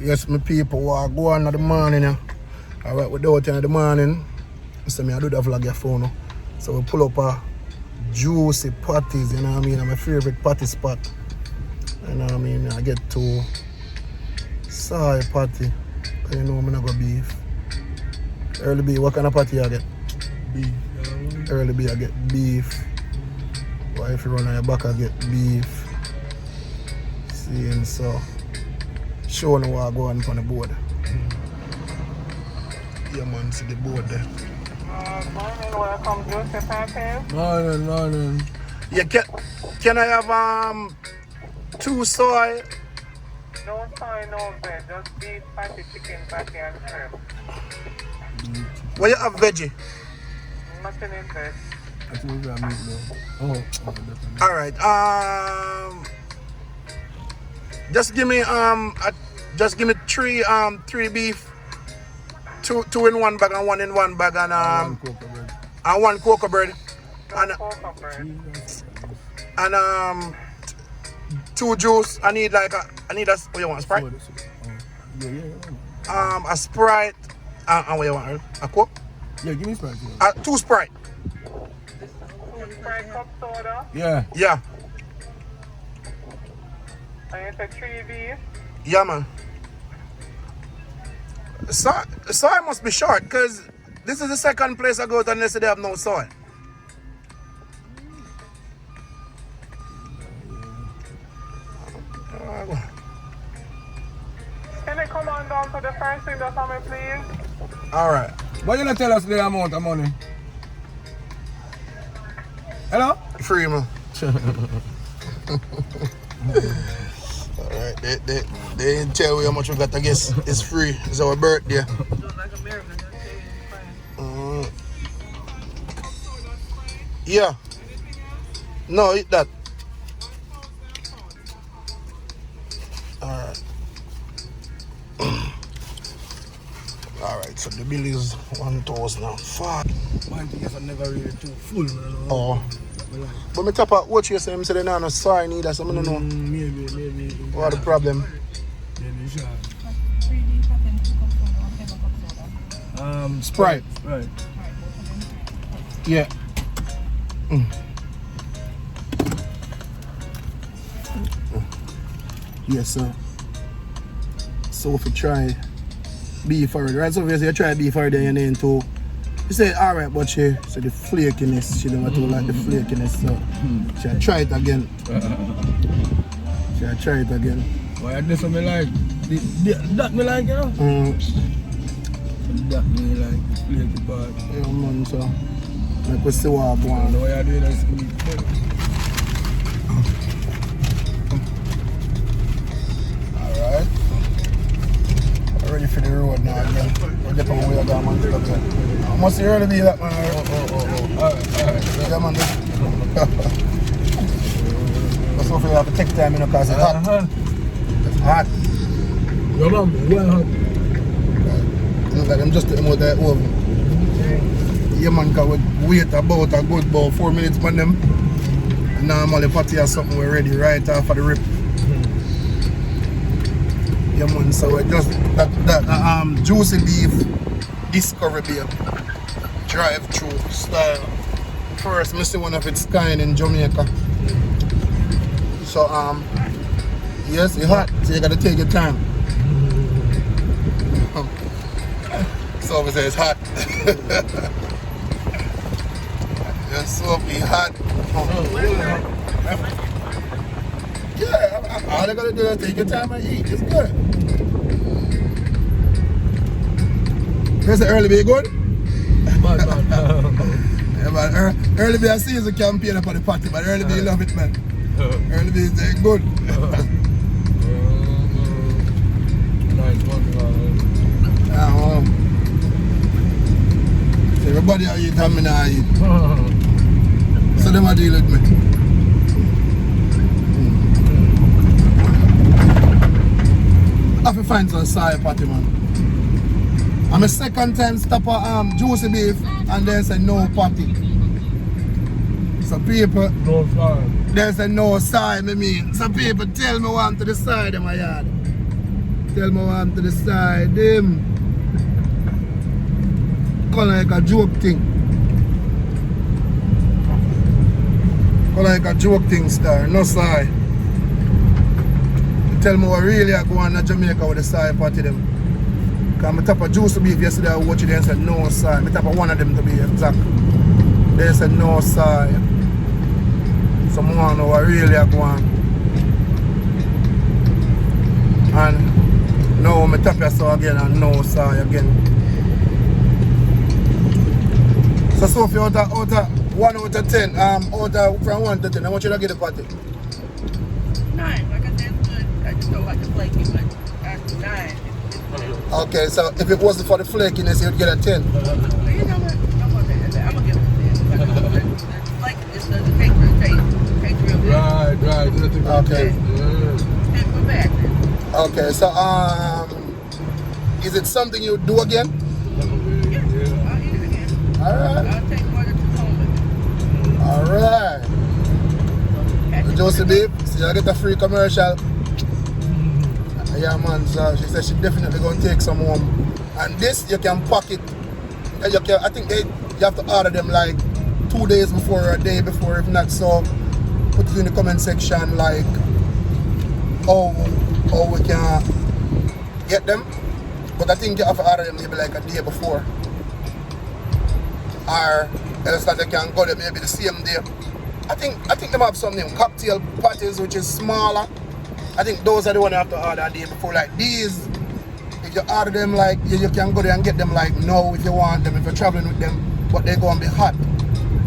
Yes, my people walk go on in the morning. I work without in the morning. So I do the vlog your phone. So we pull up a juicy patties, you know what I mean? I'm my favorite patty spot. You know what I mean? I get to soy patty. You know I'm not go beef. Early beef, what kind of patty I get? Beef. Early beef I get beef. Or if you run on your back I get beef. See, and so show me what I go on the board. Yeah man, see the board there. Morning, welcome Joseph Patties. Morning. Yeah, can I have 2 soy? No soy, no veg, just beef, patty, chicken, patty, and shrimp. What you have veggie? Nothing in veg. I think we're gonna meet now. Oh, Alright, just give me three beef, two in one bag and one in one bag and one cocoa bread. And 2 juice. I need a what you want, Sprite? A Sprite. And what you want? A Coke? Yeah, give me Sprite. 2 Sprite. 2 Sprite cup soda. Yeah. Yeah. And you said 3 beef. Yeah, man. Soy must be short because this is the second place I go to unless they have no soy. Can you come on down to the first window for me, please? Alright. Why you not tell us the amount of money? Hello? Free, man. Alright, they didn't tell you how much we got, I guess. It's free. It's our birthday. Yeah. No, eat that. Alright. Alright, so the bill is 1,000 now. Fuck. Mine thing I'm never really too full, man. Oh. But me tap out watch you say him say they no soy neither, so I don't know. Maybe. What the problem? Maybe sure. Sprite. Right. Yeah. Yes, sir. So if you try beef already, right? So if you try beef already and then too. You say alright, but she said the flakiness, she don't like the flakiness, so she'll try it again. She'll try it again. Why this one me like? That me like, you know? That me like, the flaky part. Yeah, man, so like we see what I want. What you're doing is sweet. Alright. Ready for the road now again. We're getting away again, man. Must you really be that, man? Alright. Yeah, man. That's what we have to take time, you know, because it's hot. It's hot. Yeah, man. Well hot. Look like I'm just taking out that oven. Yeah, man, because we wait about a good 4 minutes for them. And normally patty or something we're ready right after the rip. Yeah, man, so it just that juicy beef discovery beer drive-through style. First, I see one of its kind in Jamaica. So yes, it's hot, so you gotta take your time. So obviously it's hot. Yes, so be hot. Yeah, all I gotta do is take your time and eat. It's good. Here's the early be good? Yeah, man. Early be I see is a campaign for the party, but early be love it, man. Early be is good. Nice one. Everybody I eat and me not eat. So them a deal with me. I have to find some soy patty, man. I'm a second time stop at juicy beef and they say no patty. Some people No fire. they say no soy, me mean. Some people tell me want to the side of my yard. Tell me one to the side, him. Call like a joke thing. Call like a joke thing, star. No side. Tell me what really I go on to Jamaica with the side party them. Because I tap a juice beef yesterday, I watched it and said no side. I tap a one of them to be exact. They said no side. Someone know what really I go on. And now I tap your saw again and no side again. So Sophie, out of 1 out of 10, from 1 to 10, how much you get the party? 9. Like I said, it's good. I just don't like the flaky, but after 9, it's good. Okay, so if it wasn't for the flakiness, you'd get a 10. But you know what? I'm gonna give it a 10. The flakiness doesn't take real taste. It tastes real good. Right. Okay. And we're back. Okay, so is it something you do again? Yeah. I'll eat it again. Alright. I'll take more than 2 home with me. Alright. Josie Beef, so you get a free commercial. Yeah man, so she said she definitely gonna take some home. And this you can pack it. You can, I think you have to order them like 2 days before or a day before, if not so. Put it in the comment section like how we can get them. But I think you have to order them maybe like a day before. Or else that they can go there maybe the same day. I think they have some new cocktail patties which is smaller. I think those are the ones you have to order a day before. Like these, if you order them like you can go there and get them like now if you want them, if you're traveling with them, but they're gonna be hot.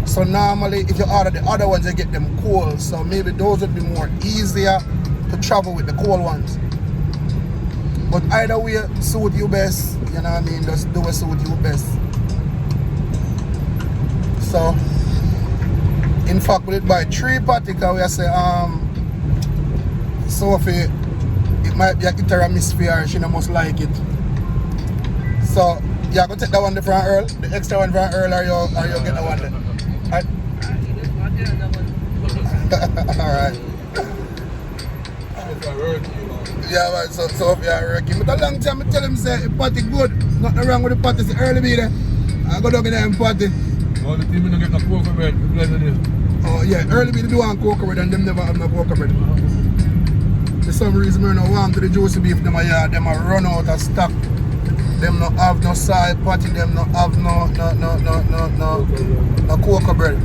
So normally if you order the other ones, you get them cold. So maybe those would be more easier to travel with the cold ones. But either way, suit you best, you know what I mean? Just do what suit you best. So, in fact, we did buy 3 patty because we say, Sophie, it might be a hit or a miss for her, she must like it. So, you're going to take that one from Earl, the extra one from Earl, or you get that one then? Right? I'll get another one. Alright. Yeah, man, so Sophie are working. But a long time I tell him say the party good. Nothing wrong with the party, it's early be there. I go down in there and party. All the team don't get no cocoa bread, Oh yeah, early be they do want cocoa bread and them never have no cocoa bread. For some reason I don't want to the juicy beef them a yard, them a run out of stock. Them not have no side patty, them not have no cocoa bread.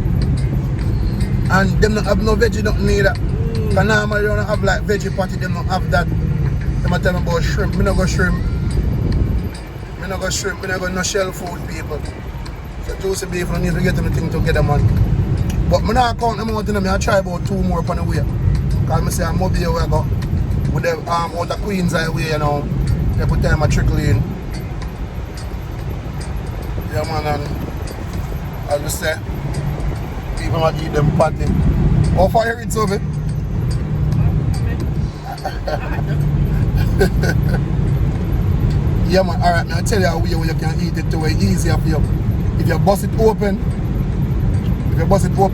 And them not have no veggie nothing neither. Because normally they don't have like veggie patty, them don't have that. Them a tell me about shrimp. Me no go shrimp. Me no go shrimp, me no go no shell food people. So juicy beef, I need to get everything together man. But me not count them out in them, I try about 2 more upon the way. Because I say I'm mobile where I go. With the out of Queens highway, you know. Every time I trickle in. Yeah man, and as we say, people might eat them patty. How far you reach over? Yeah man, alright, I tell you a way where you can eat it to way easier for you. If you bust it open,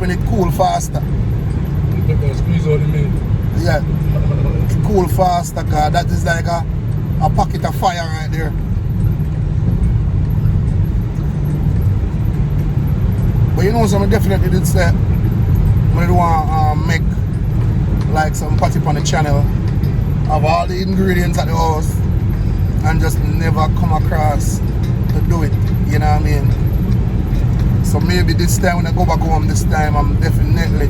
it cool faster. Squeeze out the meat. Yeah, it cool faster because that is like a pocket of fire right there. But you know something definitely did say, I want to make like some patty on the channel of all the ingredients at the house and just never come across to do it, you know what I mean? So maybe this time when I go back home this time, I'm definitely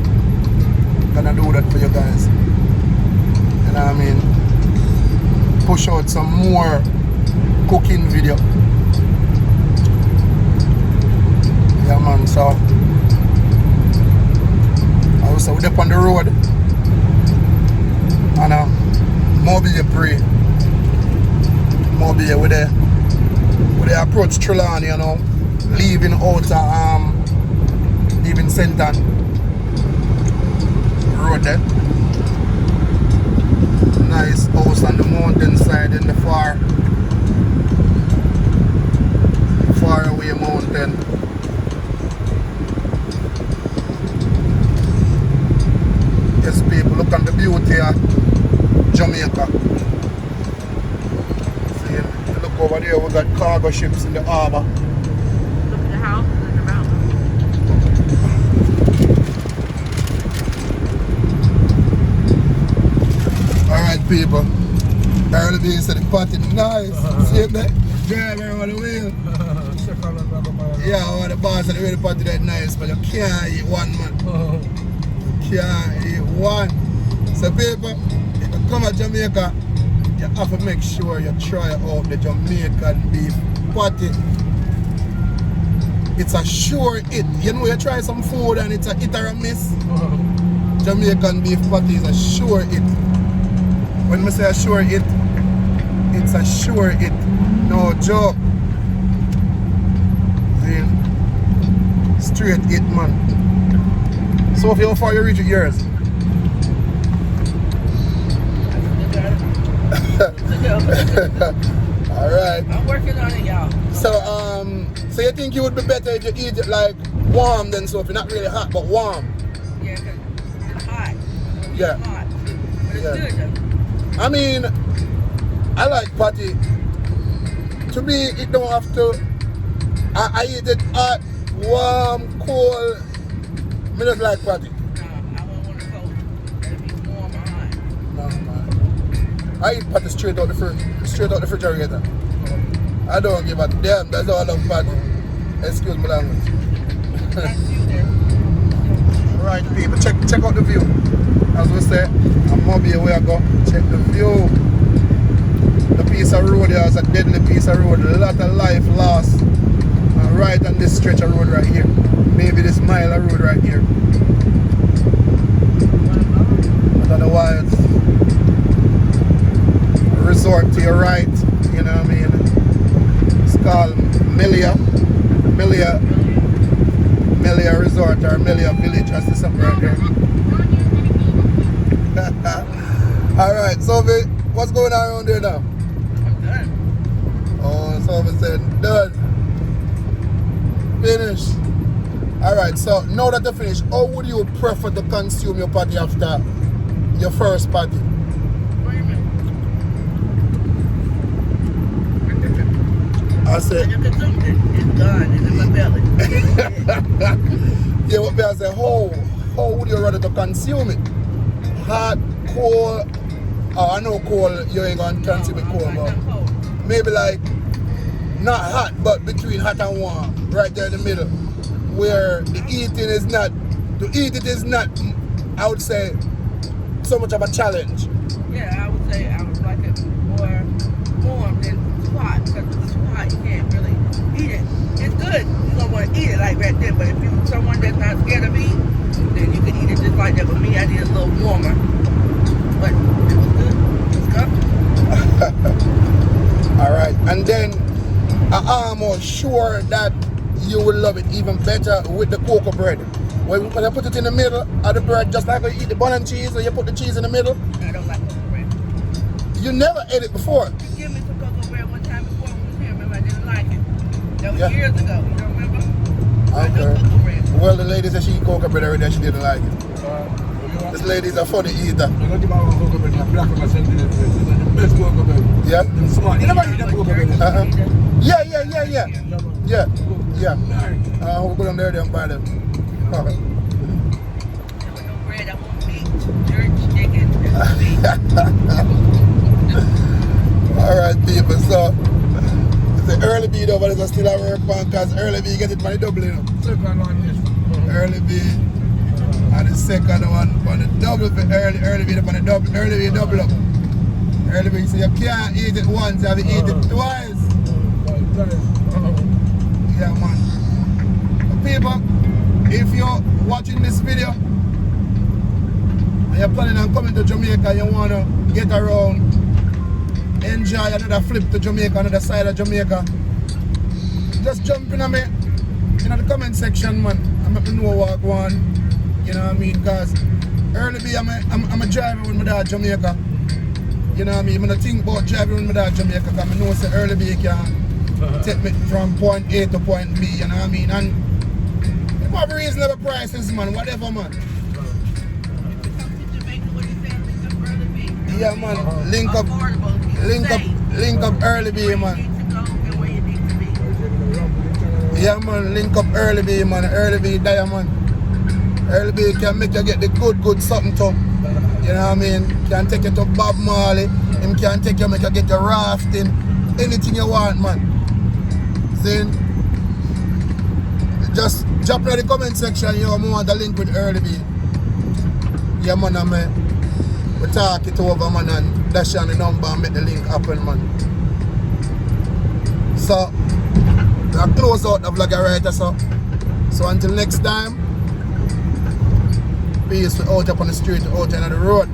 gonna do that for you guys. You know what I mean? Push out some more cooking video. Yeah man, so I was up on the road and Mobile pray. Mobile with the approach Trelawney, you know, leaving out leaving Senton road there. Nice house on the mountainside in the far away mountain. Yes people, look at the beauty of Jamaica. there we got cargo ships in the harbor. Look at the houses and the mountains. Alright people. Early being said the party nice. See it there? Drive around the wheel. Yeah, I want the boss and the way the party that nice, but you can't eat one man. You can't eat one. So people, if you come to Jamaica, you have to make sure you try out the Jamaican beef patty. It's a sure hit. You know you try some food and it's a hit or a miss. Jamaican beef patty is a sure hit. When I say a sure hit, it's a sure hit. No joke. See? Straight hit, man. So if how far you reach with yours? Alright. I'm working on it, y'all. So so you think it would be better if you eat it like warm than so if not really hot but warm? Yeah, because it's hot. Yeah. It's hot. But it's Yeah. good though. I mean, I like patty. To me, it don't have to. I eat it hot, warm, cold. I just like patty. No, I wouldn't want to cold. It'd be warm or hot. No, man. I eat patty straight out the refrigerator. I don't give a damn. That's all I love patty. Excuse my language. That's you there. Right, people, check out the view. As we say, I'm Mobile where I go. Check the view. The piece of road here is a deadly piece of road. A lot of life lost. And right on this stretch of road right here. Maybe this mile of road right here. But otherwise, resort to your right. You know what I mean? It's called Melia Resort or Melia Village. That's something right there. Alright, Sophie, what's going on around there now? I'm done. Oh, Sophie said, done. Finish. Alright, so now that you're finished, how would you prefer to consume your patty after your first patty? What do you mean? I said, When you consumed it, it's gone. It's in my belly. yeah, what I said, how would you rather to consume it? Hot, cold, oh, I know cold, you ain't gonna consume it cold, but Cold. maybe like, not hot, but between hot and warm, right there in the middle, where the eating is not, to eat it is not, I would say, so much of a challenge. Yeah, I would say I would like it more warm than too hot, because if it's too hot, you can't really eat it. It's good. You don't want to eat it like right there, but if you're someone that's not scared of meat, then you can eat it just like that. But me, I need it a little warmer. But it was good. It's good. Alright, and then I'm almost sure that you will love it even better with the cocoa bread. When I put it in the middle of the bread, just like you eat the bun and cheese, or you put the cheese in the middle. I don't like cocoa bread. You never ate it before. You gave me some cocoa bread one time before we was here. Remember, I didn't like it. That was Yeah. years ago. You don't remember? No Okay. cocoa bread. Well, the lady said she eat cocoa bread every day, she didn't like it. This lady's a funny eater. Yeah? Smart. You never eat that cocoa bread. Uh-huh. Yeah. We'll go down there and buy them. There was no bread. I want meat, church, chicken, and beef. Alright, people, so the early bee though, but it's still a work on because early bee get it by the double, you know. Second one, yes. Early bee and the second one on the double for early bee on the double, early bee double up. Early bee, so you can't eat it once, you have to eat it twice. Yeah, man. People, if you're watching this video and you're planning on coming to Jamaica, you want to get around, enjoy another flip to Jamaica, another side of Jamaica, just jump in on me in the comment section, man. I'm not know what I want, you know what I mean? Because early be I'm a driver with my dad Jamaica. You know what I mean? I'm not think about driving with my dad Jamaica because I know it's early be can take me from point A to point B, you know what I mean? And if I have reasonable prices, man, whatever, man. Yeah, man. Link up early B, man. Yeah man, link up Early B man, Early B Diamond. Early B can make you get the good something too. You know what I mean? Can take you to Bob Marley, him can take you, make you get your rafting, anything you want man. See? Just drop in the comment section, you want the link with Early B. Yeah man, we talk it over man and dash on the number and make the link happen man. So I close out the vlog right so until next time, peace. We out up on the street, out on the road.